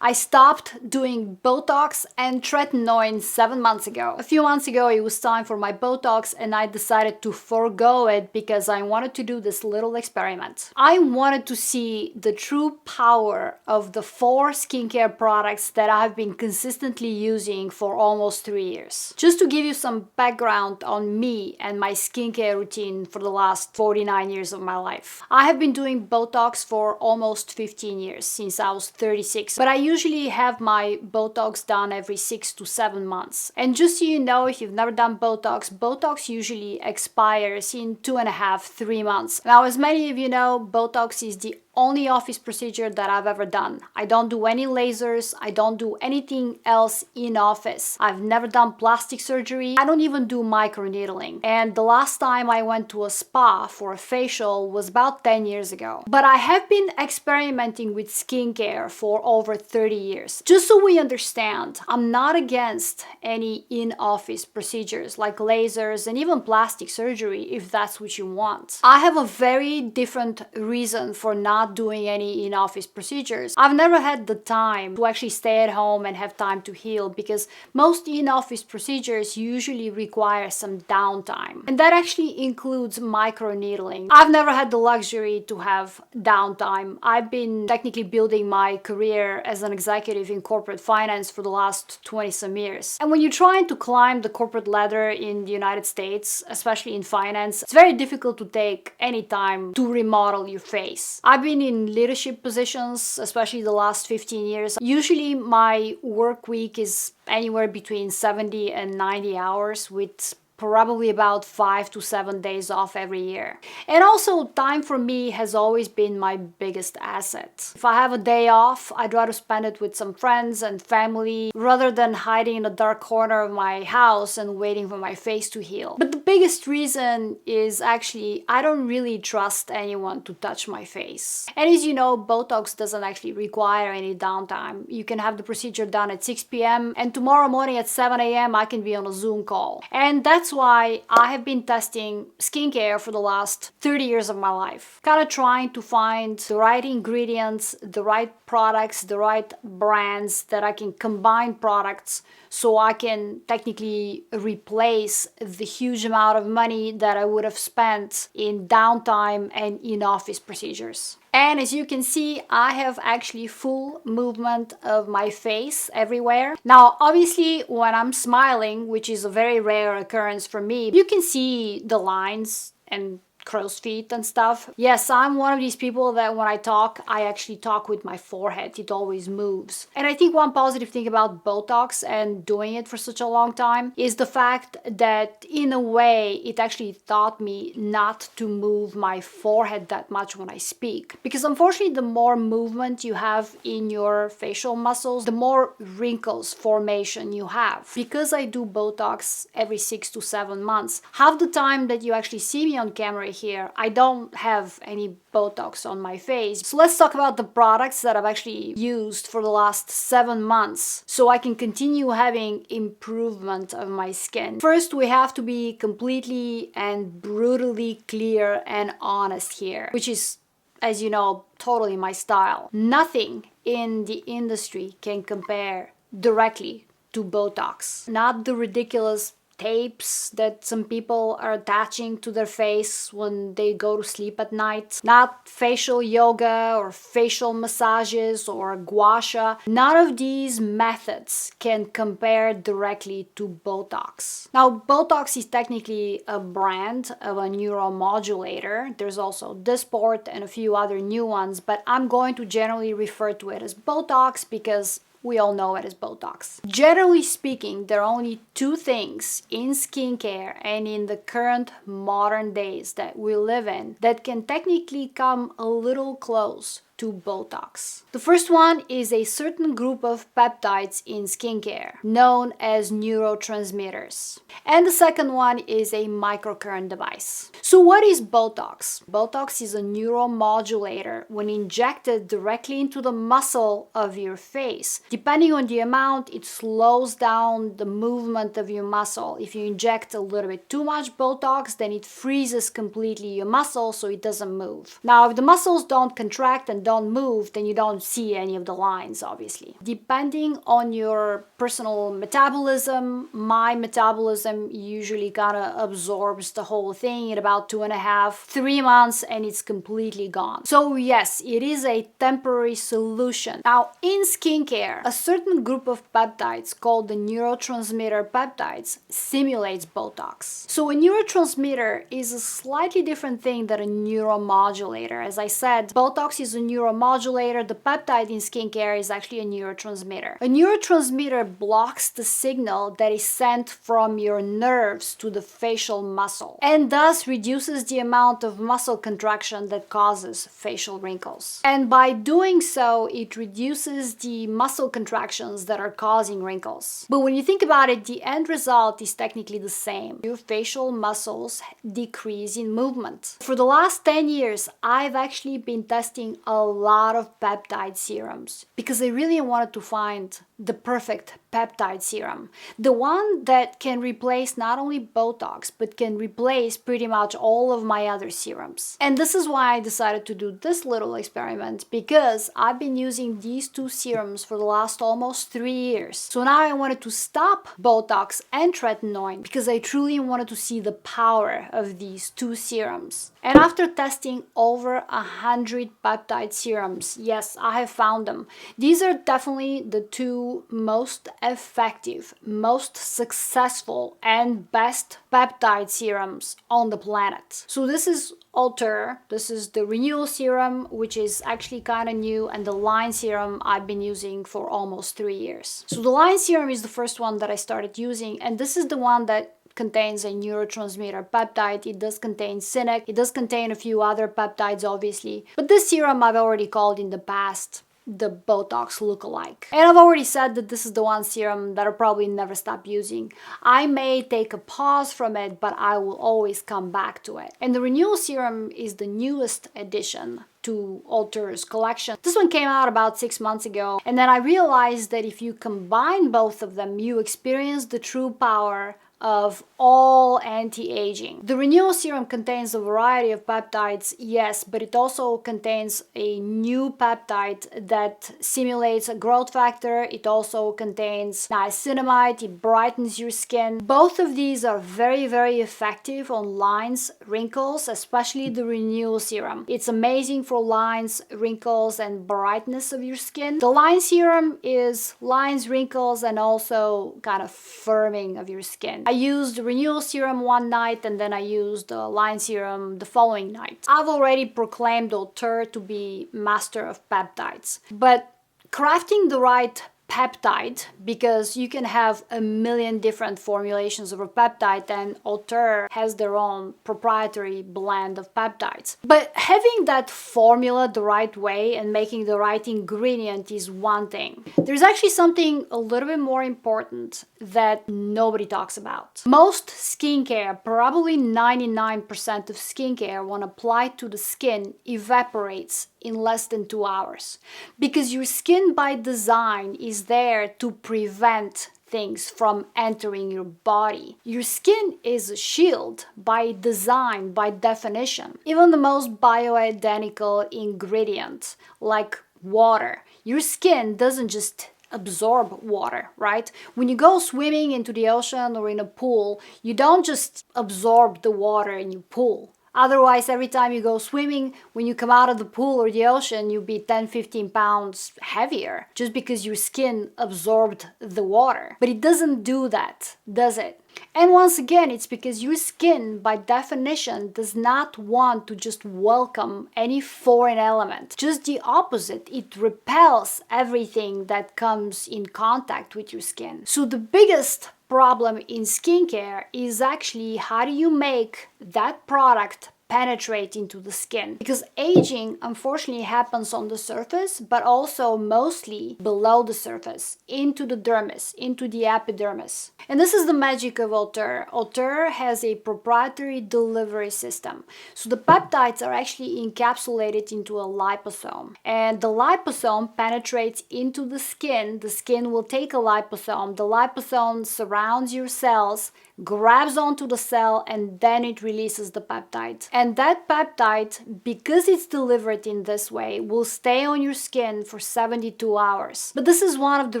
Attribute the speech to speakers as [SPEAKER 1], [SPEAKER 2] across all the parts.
[SPEAKER 1] I stopped doing Botox and Tretinoin 7 months ago. A few months ago, it was time for my Botox and I decided to forego it because I wanted to do this little experiment. I wanted to see the true power of the 4 skincare products that I've been consistently using for almost 3 years. Just to give you some background on me and my skincare routine for the last 49 years of my life. I have been doing Botox for almost 15 years, since I was 36, but I usually have my Botox done every 6 to 7 months. And just so you know, if you've never done Botox, Botox usually expires in 2.5 to 3 months. Now, as many of you know, Botox is the only office procedure that I've ever done. I don't do any lasers, I don't do anything else in office. I've never done plastic surgery, I don't even do microneedling. And the last time I went to a spa for a facial was about 10 years ago. But I have been experimenting with skincare for over 30 years. Just so we understand, I'm not against any in-office procedures like lasers and even plastic surgery if that's what you want. I have a very different reason for not doing any in-office procedures. I've never had the time to actually stay at home and have time to heal because most in-office procedures usually require some downtime. And that actually includes microneedling. I've never had the luxury to have downtime. I've been technically building my career as an executive in corporate finance for the last 20-some years. And when you're trying to climb the corporate ladder in the United States, especially in finance, it's very difficult to take any time to remodel your face. I've been in leadership positions, especially the last 15 years. Usually my work week is anywhere between 70 and 90 hours with probably about 5 to 7 days off every year. And also, time for me has always been my biggest asset. If I have a day off, I'd rather spend it with some friends and family rather than hiding in a dark corner of my house and waiting for my face to heal. But the biggest reason is actually I don't really trust anyone to touch my face. And as you know, Botox doesn't actually require any downtime. You can have the procedure done at 6 p.m. and tomorrow morning at 7 a.m. I can be on a Zoom call. And that's why I have been testing skincare for the last 30 years of my life. Kind of trying to find the right ingredients, the right products, the right brands that I can combine products so I can technically replace the huge amount of money that I would have spent in downtime and in-office procedures. And as you can see, I have actually full movement of my face everywhere. Now, obviously, when I'm smiling, which is a very rare occurrence for me, you can see the lines and crow's feet and stuff. Yes, I'm one of these people that when I talk, I actually talk with my forehead. It always moves. And I think one positive thing about Botox and doing it for such a long time is the fact that in a way, it actually taught me not to move my forehead that much when I speak. Because unfortunately, the more movement you have in your facial muscles, the more wrinkles formation you have. Because I do Botox every 6 to 7 months, half the time that you actually see me on camera here, I don't have any Botox on my face. So let's talk about the products that I've actually used for the last 7 months so I can continue having improvement of my skin. First, we have to be completely and brutally clear and honest here, which is, as you know, totally my style. Nothing in the industry can compare directly to Botox. Not the ridiculous tapes that some people are attaching to their face when they go to sleep at night. Not facial yoga or facial massages or gua sha. None of these methods can compare directly to Botox. Now, Botox is technically a brand of a neuromodulator. There's also Dysport and a few other new ones, but I'm going to generally refer to it as Botox because we all know it as Botox. Generally speaking, there are only 2 things in skincare and in the current modern days that we live in that can technically come a little close to Botox. The first one is a certain group of peptides in skincare, known as neurotransmitters. And the second one is a microcurrent device. So what is Botox? Botox is a neuromodulator when injected directly into the muscle of your face. Depending on the amount, it slows down the movement of your muscle. If you inject a little bit too much Botox, then it freezes completely your muscle so it doesn't move. Now, if the muscles don't contract and don't move, then you don't see any of the lines, obviously. Depending on your personal metabolism, my metabolism usually kind of absorbs the whole thing in about 2.5, 3 months, and it's completely gone. So yes, it is a temporary solution. Now, in skincare, a certain group of peptides called the neurotransmitter peptides simulates Botox. So a neurotransmitter is a slightly different thing than a neuromodulator. As I said, Botox is a neuromodulator. The peptide in skincare is actually a neurotransmitter. A neurotransmitter blocks the signal that is sent from your nerves to the facial muscle and thus reduces the amount of muscle contraction that causes facial wrinkles. And by doing so, it reduces the muscle contractions that are causing wrinkles. But when you think about it, the end result is technically the same. Your facial muscles decrease in movement. For the last 10 years, I've actually been testing a lot of peptide serums because I really wanted to find the perfect peptide serum. The one that can replace not only Botox, but can replace pretty much all of my other serums. And this is why I decided to do this little experiment, because I've been using these two serums for the last almost 3 years. So now I wanted to stop Botox and Tretinoin because I truly wanted to see the power of these two serums. And after testing over 100 peptide serums, yes, I have found them. These are definitely the two most effective, most successful, and best peptide serums on the planet. So this is Alter, this is the Renewal Serum, which is actually kind of new, and the Line Serum I've been using for almost 3 years. So the Line Serum is the first one that I started using, and this is the one that contains a neurotransmitter peptide. It does contain Cinec. It does contain a few other peptides, obviously. But this serum I've already called in the past the Botox lookalike. And I've already said that this is the one serum that I'll probably never stop using. I may take a pause from it, but I will always come back to it. And the Renewal Serum is the newest addition to Alter's collection. This one came out about 6 months ago, and then I realized that if you combine both of them, you experience the true power of all anti-aging. The Renewal Serum contains a variety of peptides, yes, but it also contains a new peptide that simulates a growth factor. It also contains niacinamide. It brightens your skin. Both of these are very, very effective on lines, wrinkles, especially the Renewal Serum. It's amazing for lines, wrinkles, and brightness of your skin. The Line Serum is lines, wrinkles, and also kind of firming of your skin. I used the Renewal Serum one night, and then I used the Line Serum the following night. I've already proclaimed Alter to be master of peptides, but crafting the right peptide, because you can have a million different formulations of a peptide, and Alter has their own proprietary blend of peptides. But having that formula the right way and making the right ingredient is one thing. There's actually something a little bit more important that nobody talks about. Most skincare, probably 99% of skincare when applied to the skin, evaporates in less than 2 hours, because your skin by design is there to prevent things from entering your body. Your skin is a shield by design, by definition. Even the most bioidentical ingredient like water, your skin doesn't just absorb water, right? When you go swimming into the ocean or in a pool, you don't just absorb the water in your pool. Otherwise, every time you go swimming, when you come out of the pool or the ocean, you'll be 10-15 pounds heavier just because your skin absorbed the water. But it doesn't do that, does it? And once again, it's because your skin, by definition, does not want to just welcome any foreign element. Just the opposite. It repels everything that comes in contact with your skin. So the biggest problem in skincare is actually how do you make that product penetrate into the skin, because aging unfortunately happens on the surface, but also mostly below the surface, into the dermis, into the epidermis. And this is the magic of Alter. Alter has a proprietary delivery system. So the peptides are actually encapsulated into a liposome, and the liposome penetrates into the skin. The skin will take a liposome. The liposome surrounds your cells, grabs onto the cell, and then it releases the peptide. And that peptide, because it's delivered in this way, will stay on your skin for 72 hours. But this is one of the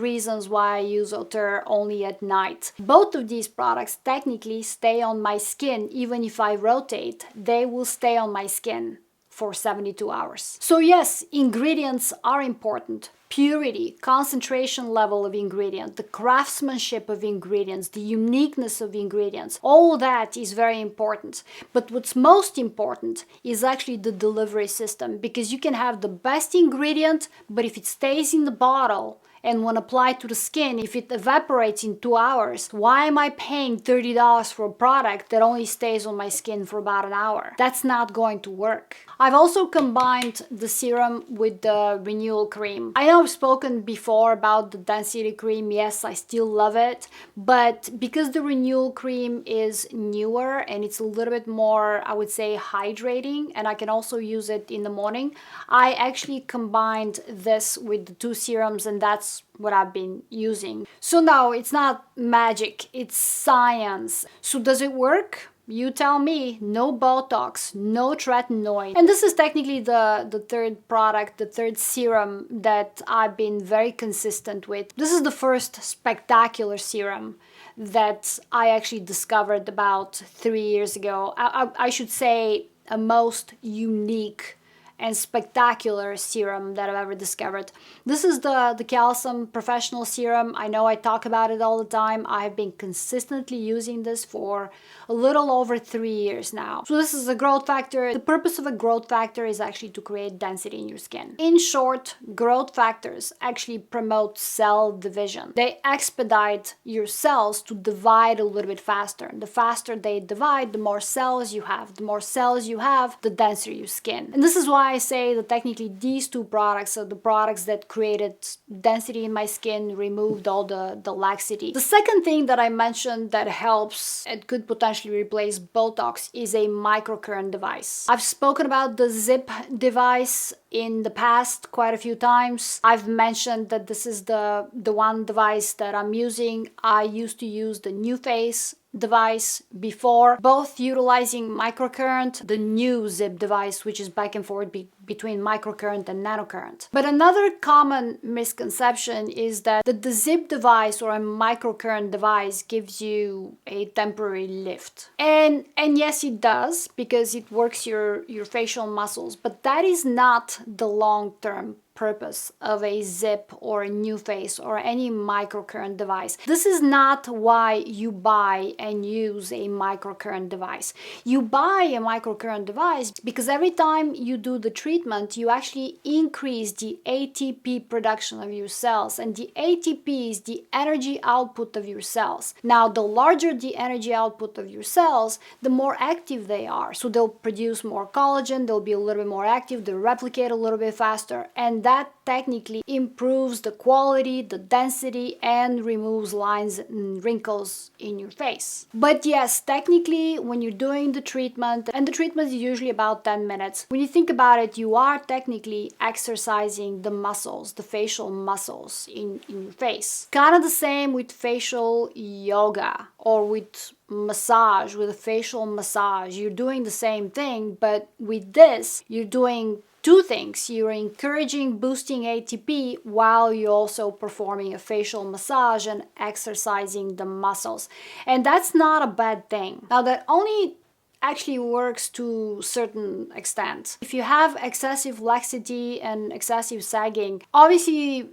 [SPEAKER 1] reasons why I use Auteur only at night. Both of these products technically stay on my skin. Even if I rotate, they will stay on my skin for 72 hours. So yes, ingredients are important. Purity, concentration level of ingredient, the craftsmanship of ingredients, the uniqueness of ingredients, all that is very important. But what's most important is actually the delivery system, because you can have the best ingredient, but if it stays in the bottle and when applied to the skin, if it evaporates in 2 hours, why am I paying $30 for a product that only stays on my skin for about an hour? That's not going to work. I've also combined the serum with the renewal cream. I know I've spoken before about the density cream. Yes, I still love it, but because the renewal cream is newer and it's a little bit more, I would say, hydrating, and I can also use it in the morning, I actually combined this with the two serums, and that's what I've been using. So no, it's not magic, it's science. So does it work? You tell me. No Botox, no tretinoin. And this is technically the third product, the third serum that I've been very consistent with. This is the first spectacular serum that I actually discovered about 3 years ago. I should say a most unique and spectacular serum that I've ever discovered. This is the Calcium Professional Serum. I know I talk about it all the time. I have been consistently using this for a little over 3 years now. So this is a growth factor. The purpose of a growth factor is actually to create density in your skin. In short, growth factors actually promote cell division. They expedite your cells to divide a little bit faster. The faster they divide, the more cells you have. The more cells you have, the denser your skin. And this is why I say that technically these two products are the products that created density in my skin, removed all the laxity. The second thing that I mentioned that helps and could potentially replace Botox is a microcurrent device. I've spoken about the zip device in the past quite a few times. I've mentioned that this is the one device that I'm using. I used to use the NuFace device before, both utilizing microcurrent, the new zip device, which is back and forth between microcurrent and nanocurrent. But another common misconception is that the zip device or a microcurrent device gives you a temporary lift. And yes, it does, because it works your facial muscles, but that is not the long-term purpose of a zip or a NuFace or any microcurrent device. This is not why you buy and use a microcurrent device. You buy a microcurrent device because every time you do the treatment, you actually increase the ATP production of your cells, and the ATP is the energy output of your cells. Now, the larger the energy output of your cells, the more active they are. So they'll produce more collagen, they'll be a little bit more active, they'll replicate a little bit faster, and that technically improves the quality, the density, and removes lines and wrinkles in your face. But yes, technically, when you're doing the treatment, and the treatment is usually about 10 minutes, when you think about it, you are technically exercising the muscles, the facial muscles in your face. Kind of the same with facial yoga or with massage, with a facial massage. You're doing the same thing, but with this, you're doing two things. You're encouraging boosting ATP while you're also performing a facial massage and exercising the muscles. And that's not a bad thing. Now, that only actually works to a certain extent. If you have excessive laxity and excessive sagging, obviously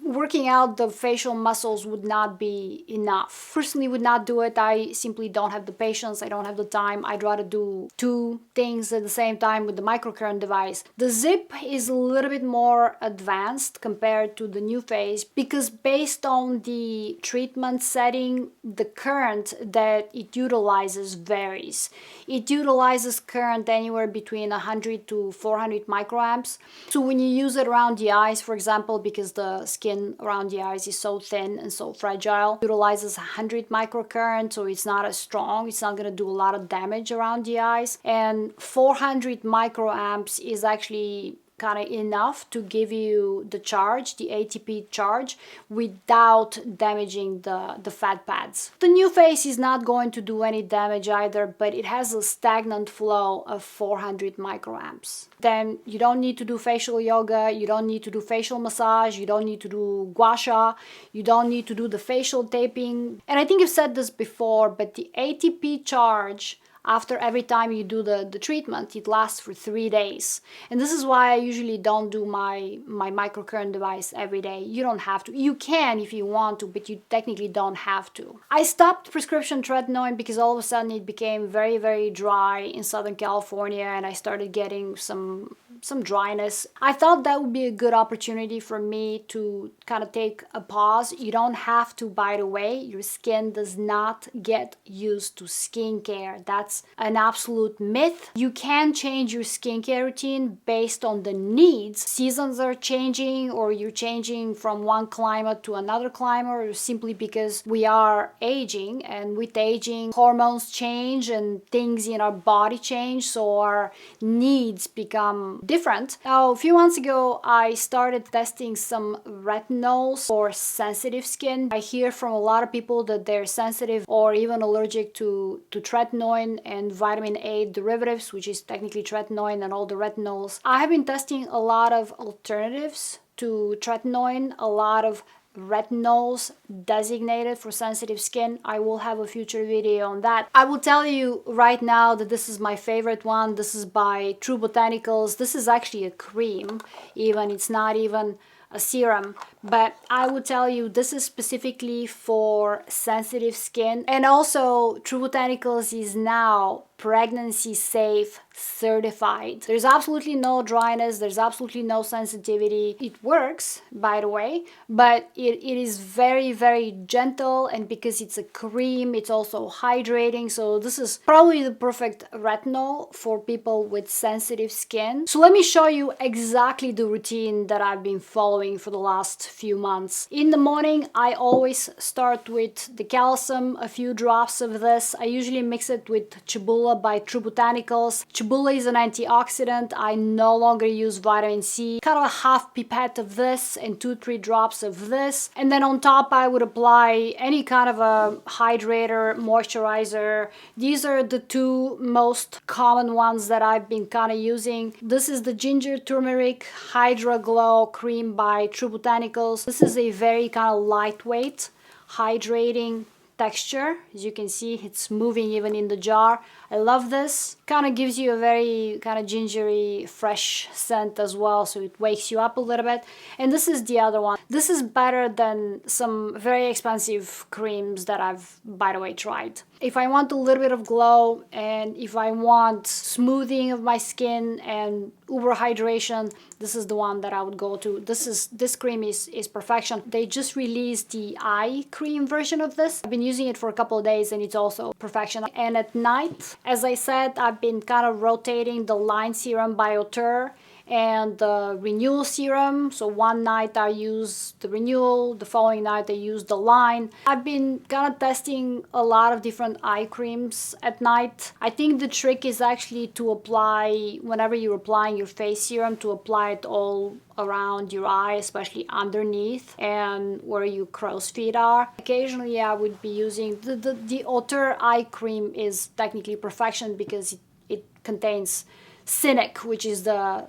[SPEAKER 1] working out the facial muscles would not be enough. Personally, would not do it. I simply don't have the patience. I don't have the time. I'd rather do two things at the same time with the microcurrent device. The zip is a little bit more advanced compared to the NuFace, because based on the treatment setting, the current that it utilizes varies. It utilizes current anywhere between 100 to 400 microamps. So when you use it around the eyes, for example, because the skin around the eyes is so thin and so fragile, it utilizes 100 microcurrent, so it's not as strong. It's not going to do a lot of damage around the eyes. And 400 microamps is actually kind of enough to give you the charge, the ATP charge, without damaging the fat pads. The new face is not going to do any damage either, but it has a stagnant flow of 400 microamps. Then you don't need to do facial yoga, you don't need to do facial massage, you don't need to do gua sha, you don't need to do the facial taping. And I think I've said this before, but the ATP charge after every time you do the treatment, it lasts for 3 days. And this is why I usually don't do my microcurrent device every day. You don't have to. You can if you want to, but you technically don't have to. I stopped prescription tretinoin because all of a sudden it became very, very dry in Southern California, and I started getting some dryness. I thought that would be a good opportunity for me to kind of take a pause. You don't have to, by the way. Your skin does not get used to skincare. That's an absolute myth. You can change your skincare routine based on the needs. Seasons are changing, or you're changing from one climate to another climate, or simply because we are aging, and with aging, hormones change and things in our body change, so our needs become different. Now, a few months ago, I started testing some retinols for sensitive skin. I hear from a lot of people that they're sensitive or even allergic to tretinoin and vitamin A derivatives, which is technically tretinoin and all the retinols. I have been testing a lot of alternatives to tretinoin, a lot of retinols designated for sensitive skin. I will have a future video on that. I will tell you right now that this is my favorite one. This is by True Botanicals. This is actually a cream, even it's not even a serum, but I will tell you this is specifically for sensitive skin. And also True Botanicals is now pregnancy safe certified. There's absolutely no dryness, there's absolutely no sensitivity. It works, by the way, but it is very, very gentle, and because it's a cream, it's also hydrating. So this is probably the perfect retinol for people with sensitive skin. So let me show you exactly the routine that I've been following for the last few months. In the morning, I always start with the calcium, a few drops of this. I usually mix it with Cebula by True Botanicals. Cebula is an antioxidant. I no longer use vitamin C. Kind of a half pipette of this and 2-3 drops of this. And then on top I would apply any kind of a hydrator, moisturizer. These are the two most common ones that I've been kind of using. This is the Ginger Turmeric Hydra Glow Cream by True Botanicals. This is a very kind of lightweight, hydrating texture. As you can see, it's moving even in the jar. I love this. Kind of gives you a very kind of gingery, fresh scent as well, so it wakes you up a little bit. And this is the other one. This is better than some very expensive creams that I've, by the way, tried. If I want a little bit of glow, and if I want smoothing of my skin and uber hydration, this is the one that I would go to. This cream is perfection. They just released the eye cream version of this. I've been using it for a couple of days, and it's also perfection. And at night, as I said, I've been kind of rotating the line serum by Auteur and the renewal serum. So one night I use the renewal, the following night I use the line. I've been kind of testing a lot of different eye creams at night. I think the trick is actually to apply, whenever you're applying your face serum, to apply it all around your eye, especially underneath and where your crow's feet are. Occasionally I would be using the Auteur eye cream is technically perfection because it contains Cynic, which is the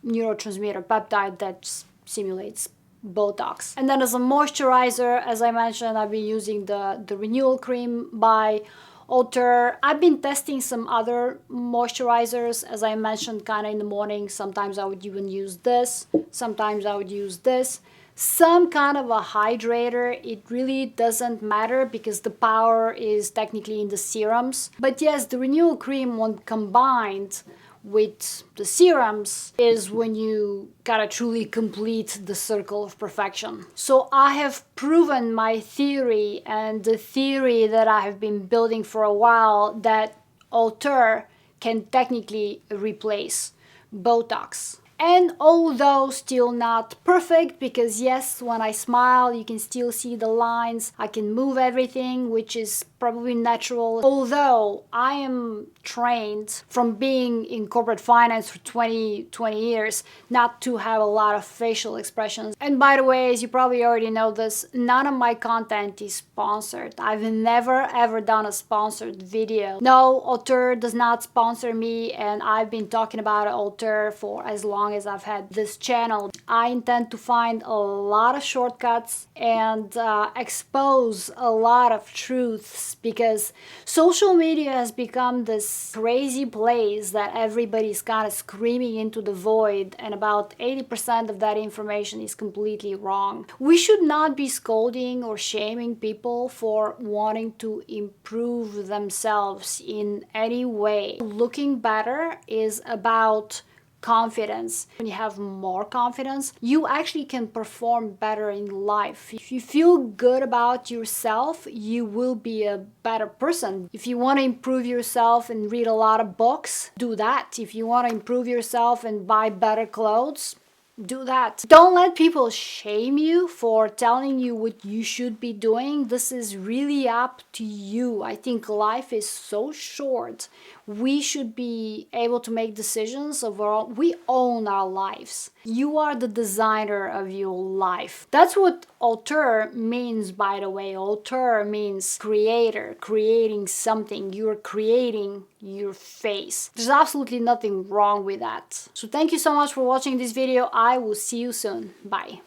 [SPEAKER 1] neurotransmitter peptide that simulates Botox. And then as a moisturizer, as I mentioned, I've been using the renewal cream by Auteur. I've been testing some other moisturizers, as I mentioned, kind of in the morning. Sometimes I would even use this, sometimes I would use this. Some kind of a hydrator. It really doesn't matter because the power is technically in the serums. But yes, the renewal cream, when combined with the serums, is when you gotta truly complete the circle of perfection. So I have proven my theory, and the theory that I have been building for a while, that Auteur can technically replace Botox. And although still not perfect, because yes, when I smile you can still see the lines, I can move everything, which is probably natural. Although I am trained from being in corporate finance for 20 years not to have a lot of facial expressions. And by the way, as you probably already know this, none of my content is sponsored. I've never ever done a sponsored video. No, Auteur does not sponsor me, and I've been talking about Auteur for as long as I've had this channel. I intend to find a lot of shortcuts and expose a lot of truths, because social media has become this crazy place that everybody's kind of screaming into the void, and about 80% of that information is completely wrong. We should not be scolding or shaming people for wanting to improve themselves in any way. Looking better is about confidence. When you have more confidence, you actually can perform better in life. If you feel good about yourself, you will be a better person. If you want to improve yourself and read a lot of books, do that. If you want to improve yourself and buy better clothes, do that. Don't let people shame you for telling you what you should be doing. This is really up to you. I think life is so short. We should be able to make decisions overall. We own our lives. You are the designer of your life. That's what auteur means, by the way. Auteur means creator, creating something. You're creating your face. There's absolutely nothing wrong with that. So thank you so much for watching this video. I will see you soon. Bye.